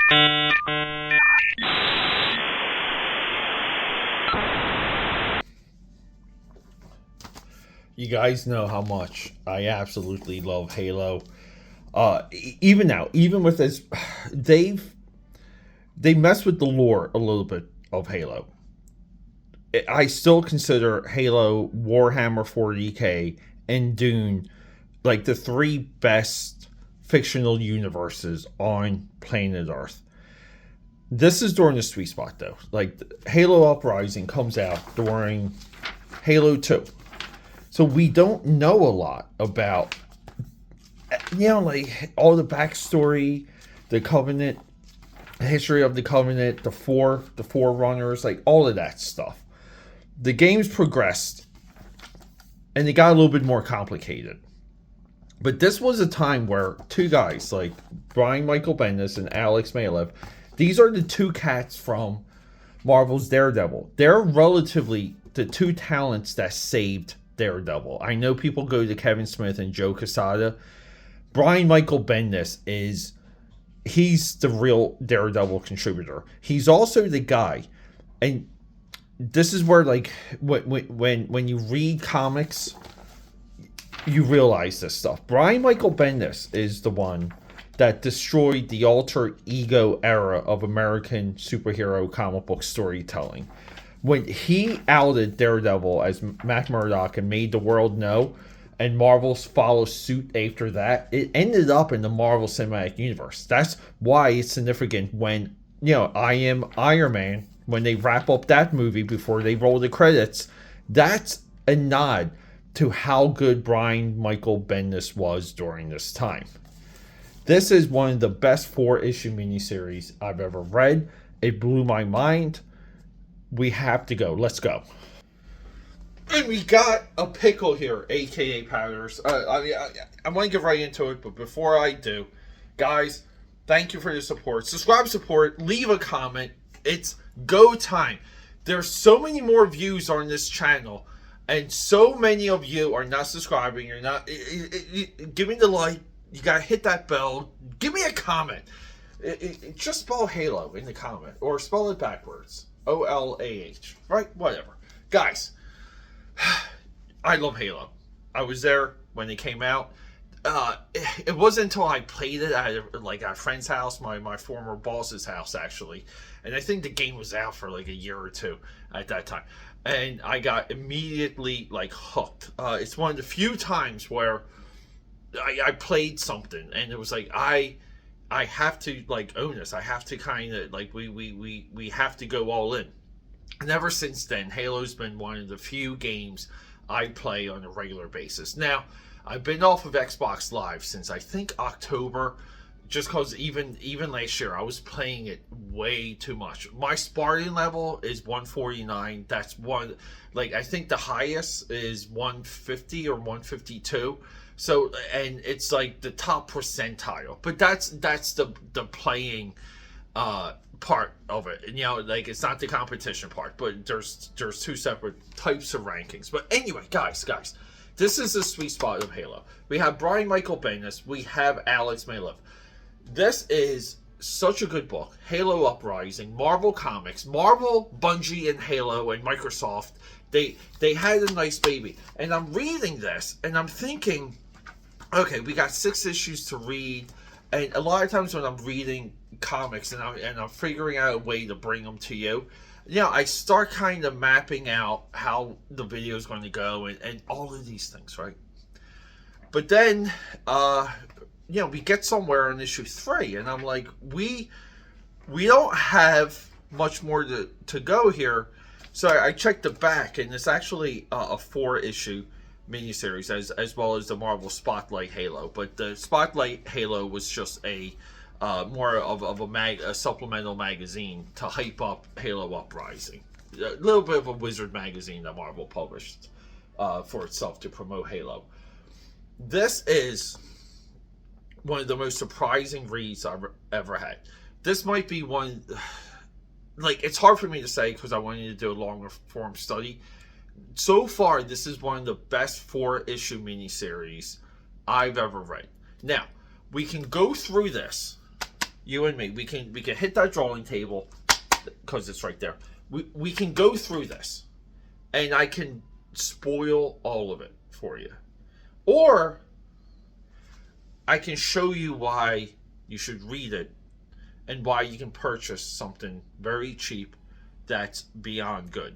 You guys know how much I absolutely love Halo. Even now, even with this, they've they mess with the lore a little bit of Halo. I still consider Halo, Warhammer 40k, and Dune like the three best fictional universes on planet Earth. This is during the sweet spot though. Like Halo Uprising comes out during Halo 2. So we don't know a lot about like all the backstory, the Covenant, history of the Covenant, the Forerunners, like all of that stuff. The games progressed and it got a little bit more complicated. But this was a time where two guys like Brian Michael Bendis and Alex Maleev, these are the two cats from Marvel's Daredevil. They're relatively the two talents that saved Daredevil. I know people go to Kevin Smith and Joe Quesada. Brian Michael Bendis he's the real Daredevil contributor. He's also the guy, and this is where like when you read comics, you realize this stuff. Brian Michael Bendis is the one that destroyed the alter ego era of American superhero comic book storytelling. When he outed Daredevil as Matt Murdock and made the world know, and Marvel followed suit after that, it ended up in the Marvel Cinematic Universe. That's why it's significant when, I Am Iron Man, when they wrap up that movie before they roll the credits, that's a nod to how good Brian Michael Bendis was during this time. This is one of the best 4-issue miniseries I've ever read. It blew my mind. We have to go. Let's go. And we got a pickle here, aka Powders. I want to get right into it, but before I do, guys, thank you for your support. Subscribe, support, leave a comment. It's go time. There's so many more views on this channel, and so many of you are not subscribing. You're not. Give me the like. You gotta hit that bell. Give me a comment. Just spell Halo in the comment, or spell it backwards. OLAH. Right? Whatever. Guys, I love Halo. I was there when it came out. It wasn't until I played it at a friend's house, my former boss's house actually, and I think the game was out for like a year or two at that time, and I got immediately like hooked. It's one of the few times where I played something and it was like I have to like own this. I have to kind of like we have to go all in. And ever since then, Halo's been one of the few games I play on a regular basis. Now, I've been off of Xbox Live since I think October, just because even last year I was playing it way too much. My Spartan level is 149. That's one, like I think the highest is 150 or 152. So, and it's like the top percentile. But that's the playing part of it. And, like it's not the competition part, but there's two separate types of rankings. But anyway, guys, this is the sweet spot of Halo. We have Brian Michael Bendis. We have Alex Maleev. This is such a good book. Halo Uprising, Marvel Comics, Marvel, Bungie, and Halo, and Microsoft. They had a nice baby. And I'm reading this, and I'm thinking, okay, we got 6 issues to read. And a lot of times when I'm reading comics and I'm figuring out a way to bring them to you, I start kind of mapping out how the video is going to go and all of these things, right? But then, we get somewhere on issue 3, and I'm like, we don't have much more to go here. So I checked the back, and it's actually a 4-issue miniseries as well as the Marvel Spotlight Halo. But the Spotlight Halo was just a more of a supplemental magazine to hype up Halo Uprising. A little bit of a wizard magazine that Marvel published for itself to promote Halo. This is one of the most surprising reads I've ever had. This might be one, like, it's hard for me to say because I wanted to do a longer form study. So far, this is one of the best 4-issue miniseries I've ever read. Now, we can go through this you and me, we can hit that drawing table because it's right there. We can go through this, and I can spoil all of it for you, or I can show you why you should read it and why you can purchase something very cheap that's beyond good.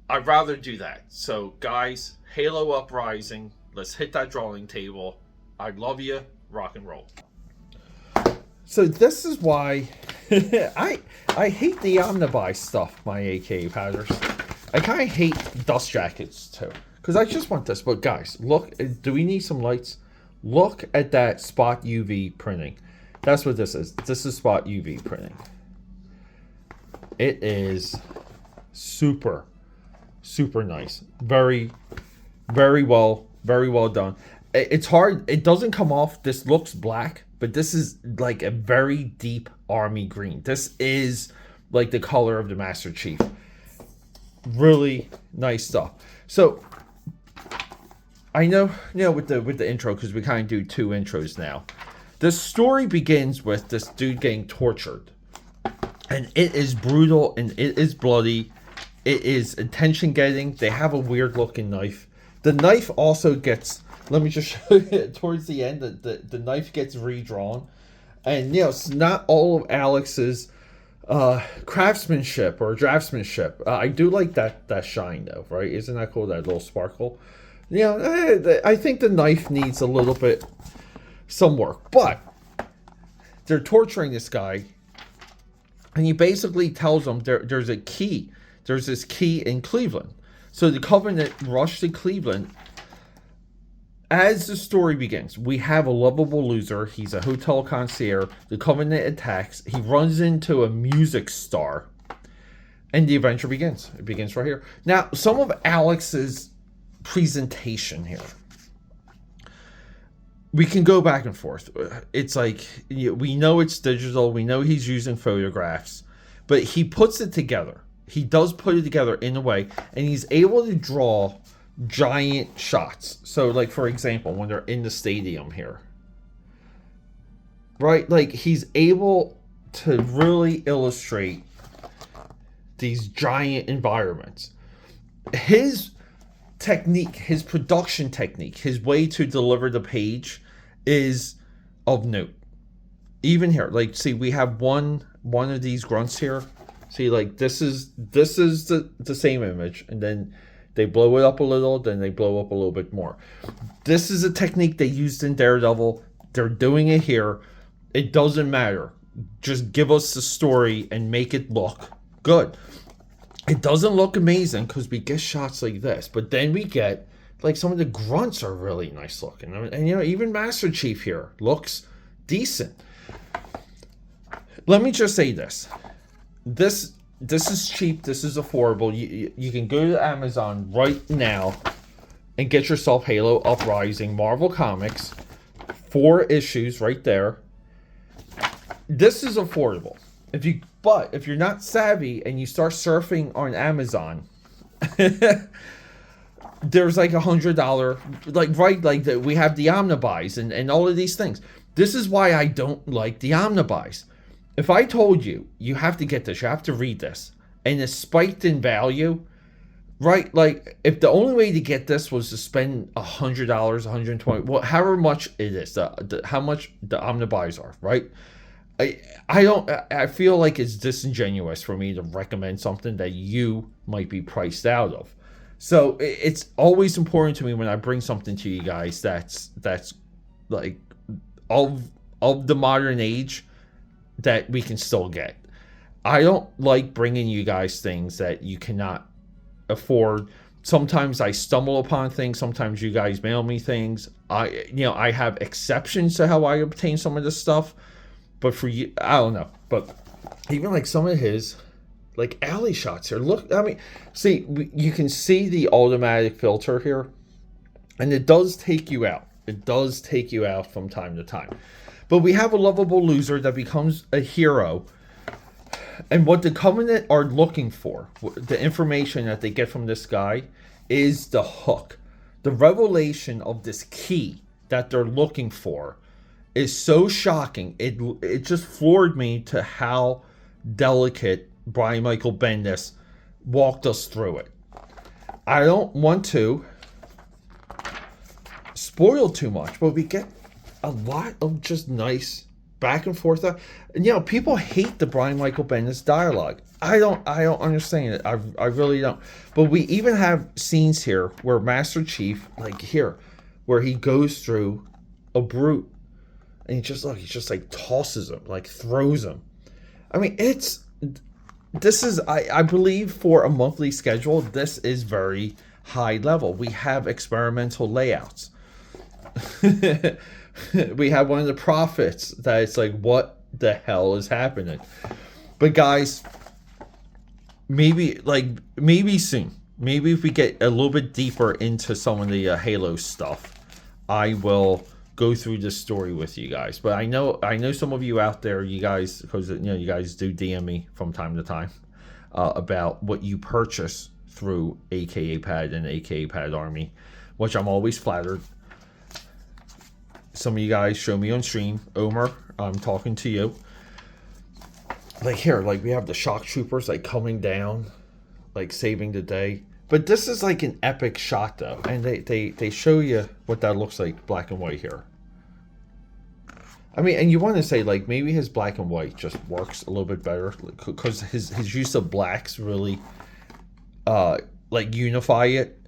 I'd rather do that. So, guys, Halo Uprising, let's hit that drawing table. I love you. Rock and roll. So this is why I hate the omnibuy stuff, my AKAPADers. I kind of hate dust jackets too, because I just want this. But guys, look, do we need some lights? Look at that spot UV printing. That's what this is. This is spot UV printing. It is super, super nice. Very, very well done. It's hard. It doesn't come off. This looks black, but this is like a very deep army green. This is like the color of the Master Chief. Really nice stuff. So I know, with the intro, because we kind of do 2 intros now. The story begins with this dude getting tortured, and it is brutal and it is bloody. It is attention getting. They have a weird looking knife. The knife also gets, let me just show you towards the end, the knife gets redrawn. And, it's not all of Alex's craftsmanship or draftsmanship. I do like that shine, though, right? Isn't that cool, that little sparkle? I think the knife needs a little bit, some work. But they're torturing this guy. And he basically tells them there's a key. There's this key in Cleveland. So the Covenant rushed to Cleveland. As the story begins, we have a lovable loser. He's a hotel concierge. The Covenant attacks. He runs into a music star. And the adventure begins. It begins right here. Now, some of Alex's presentation here, we can go back and forth. It's like, we know it's digital. We know he's using photographs. But he puts it together. He does put it together in a way. And he's able to draw giant shots. So, like, for example, when they're in the stadium here, right? Like, he's able to really illustrate these giant environments. His technique, his production technique, his way to deliver the page is of note. Even here, like, see, we have one of these grunts here. See, like, this is the same image, and then they blow it up a little, then they blow up a little bit more. This is a technique they used in Daredevil. They're doing it here. It doesn't matter. Just give us the story and make it look good. It doesn't look amazing because we get shots like this, but then we get, like, some of the grunts are really nice looking. And even Master Chief here looks decent. Let me just say this. This is cheap. This is affordable. You can go to Amazon right now and get yourself Halo Uprising Marvel Comics. 4 issues right there. This is affordable. But if you're not savvy and you start surfing on Amazon, there's like $100, we have the omnibuys and all of these things. This is why I don't like the omnibuys. If I told you, you have to get this, you have to read this, and it's spiked in value, right? Like, if the only way to get this was to spend $100, $120, well, however much it is, how much the omnibuys are, right? I feel like it's disingenuous for me to recommend something that you might be priced out of. So it's always important to me when I bring something to you guys that's like of the modern age that we can still get. I don't like bringing you guys things that you cannot afford. Sometimes I stumble upon things. Sometimes you guys mail me things. I have exceptions to how I obtain some of this stuff. But for you, I don't know. But even like some of his, like, alley shots here. Look, I mean, see, you can see the automatic filter here. And it does take you out. It does take you out from time to time. But we have a lovable loser that becomes a hero. And what the Covenant are looking for, the information that they get from this guy, is the hook. The revelation of this key that they're looking for is so shocking. It just floored me to how delicate Brian Michael Bendis walked us through it. I don't want to spoil too much, but we get a lot of just nice back and forth. And you know, people hate the Brian Michael Bendis dialogue. I don't understand it. I really don't. But we even have scenes here where Master Chief, like here, where he goes through a brute and he just like tosses him, like throws him. I mean, this is I believe for a monthly schedule, this is very high level. We have experimental layouts. We have one of the prophets that it's like, what the hell is happening? But guys, maybe soon, maybe if we get a little bit deeper into some of the Halo stuff, I will go through this story with you guys. But I know some of you out there, you guys, because you know you guys do DM me from time to time about what you purchase through AKAPAD and AKAPAD Army, which I'm always flattered. Some of you guys show me on stream. Omer, I'm talking to you. Like here, like we have the shock troopers like coming down, like saving the day. But this is like an epic shot though, and they show you what that looks like black and white here. I mean, and you want to say like maybe his black and white just works a little bit better because his use of blacks really like unify it.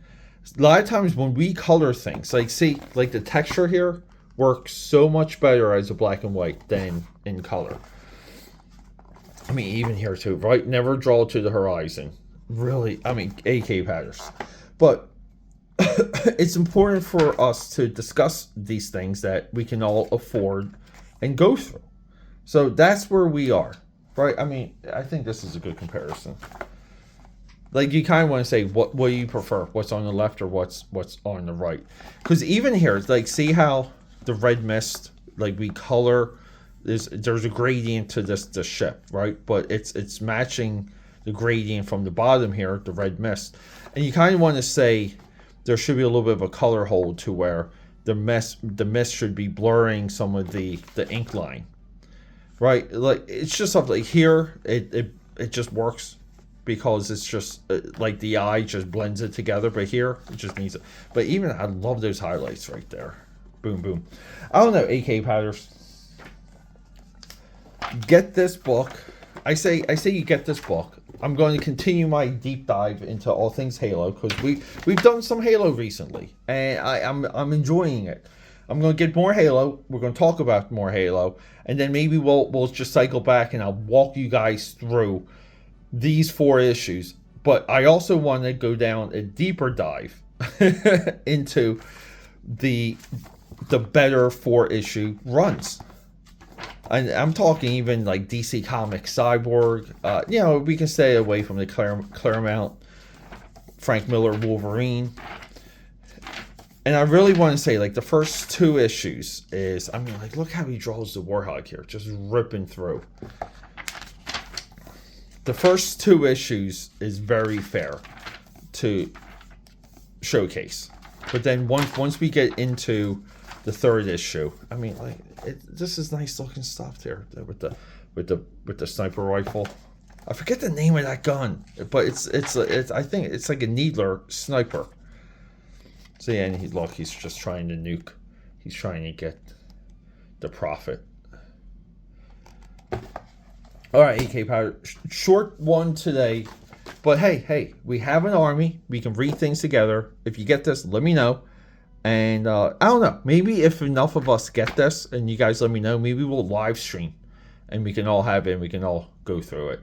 A lot of times when we color things, like see, like the texture here works so much better as a black and white than in color. I mean, even here too, right? Never draw to the horizon. Really, I mean, AK patterns. But it's important for us to discuss these things that we can all afford and go through. So that's where we are, right? I mean, I think this is a good comparison. Like you kind of want to say, what do you prefer? What's on the left or what's on the right? Because even here, it's like, see how the red mist, like we color, there's a gradient to this ship, right? But it's matching the gradient from the bottom here, the red mist. And you kind of want to say there should be a little bit of a color hold to where the mist should be blurring some of the ink line, right? Like it's just something like here, it just works because it's just like the eye just blends it together. But here it just needs it. But even I love those highlights right there. Boom, boom. I don't know, AK powders. Get this book. I say you get this book. I'm going to continue my deep dive into all things Halo because we've done some Halo recently, and I'm enjoying it. I'm going to get more Halo. We're going to talk about more Halo, and then maybe we'll just cycle back and I'll walk you guys through these 4 issues. But I also want to go down a deeper dive into the better 4-issue runs. And I'm talking even like DC Comics Cyborg. You know, we can stay away from the Claremont, Frank Miller Wolverine. And I really want to say, like, the first 2 issues is, I mean, like, look how he draws the Warhog here, just ripping through. The first 2 issues is very fair to showcase. But then once we get into the 3rd issue, I mean, like, this is nice looking stuff there with the sniper rifle. I forget the name of that gun, but it's I think it's like a Needler sniper. So yeah, and he's just trying to nuke. He's trying to get the Prophet. All right, AK powder, short one today, but hey, we have an army. We can read things together. If you get this, let me know. And I don't know, maybe if enough of us get this and you guys let me know, maybe we'll live stream and we can all have it and we can all go through it.